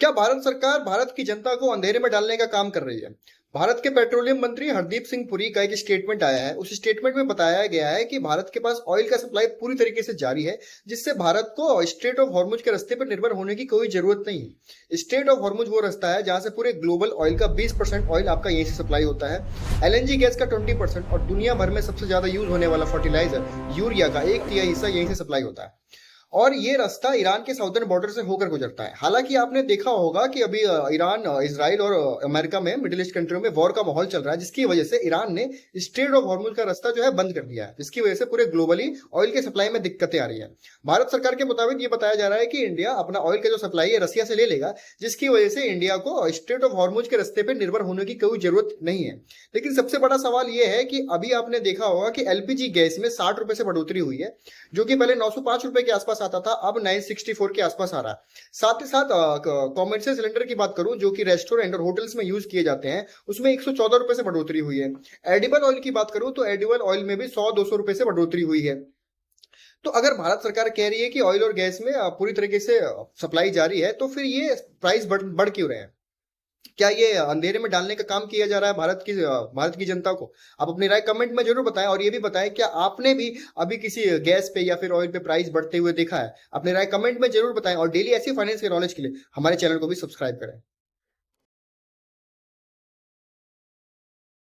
क्या भारत सरकार भारत की जनता को अंधेरे में डालने का काम कर रही है? भारत के पेट्रोलियम मंत्री हरदीप सिंह पुरी का एक स्टेटमेंट आया है। उस स्टेटमेंट में बताया गया है कि भारत के पास ऑयल का सप्लाई पूरी तरीके से जारी है, जिससे भारत को स्ट्रेट ऑफ हॉर्मुज के रास्ते पर निर्भर होने की कोई जरूरत नहीं है। स्ट्रेट ऑफ हॉर्मुज वो रास्ता है जहां से पूरे ग्लोबल ऑयल का 20% ऑयल आपका यहीं से सप्लाई होता है। एलएनजी गैस का 20% और दुनिया भर में सबसे ज्यादा यूज होने वाला फर्टिलाइजर यूरिया का 1/3 हिस्सा यहीं से सप्लाई होता है। और ये रास्ता ईरान के साउदर्न बॉर्डर से होकर गुजरता है। हालांकि आपने देखा होगा कि अभी ईरान, इजराइल और अमेरिका में, मिडिल ईस्ट कंट्रियों में वॉर का माहौल चल रहा है, जिसकी वजह से ईरान ने स्ट्रेट ऑफ हॉर्मुज का रास्ता जो है बंद कर दिया है, जिसकी वजह से पूरे ग्लोबली ऑयल के सप्लाई में दिक्कतें आ रही है। भारत सरकार के मुताबिक ये बताया जा रहा है कि इंडिया अपना ऑयल का जो सप्लाई है रसिया से ले लेगा, जिसकी वजह से इंडिया को स्ट्रेट ऑफ हॉर्मुज के रास्ते पर निर्भर होने की कोई जरूरत नहीं है। लेकिन सबसे बड़ा सवाल ये है कि अभी आपने देखा होगा कि एलपीजी गैस में 60 रुपए से बढ़ोतरी हुई है, जो कि पहले 905 रुपए के आसपास आता था, अब 964 के आसपास आ रहा है। साथ ही साथ कॉमर्शियल सिलेंडर की बात करूं, जो कि रेस्टोरेंट और होटल्स में यूज किए जाते हैं, उसमें 114 रुपए से बढ़ोतरी हुई है। एडिबल ऑयल की बात करूं तो एडिबल ऑयल में भी 100-200 रुपए से बढ़ोतरी हुई है। तो अगर भारत सरकार कह रही है कि ऑयल और गैस में पूरी तरीके से सप्लाई जारी है, तो फिर ये प्राइस बढ़ क्यों रहे हैं? क्या ये अंधेरे में डालने का काम किया जा रहा है भारत की जनता को? आप अपनी राय कमेंट में जरूर बताएं, और ये भी बताएं क्या आपने भी अभी किसी गैस पे या फिर ऑयल पे प्राइस बढ़ते हुए देखा है? अपनी राय कमेंट में जरूर बताएं, और डेली ऐसी फाइनेंस के नॉलेज के लिए हमारे चैनल को भी सब्सक्राइब करें।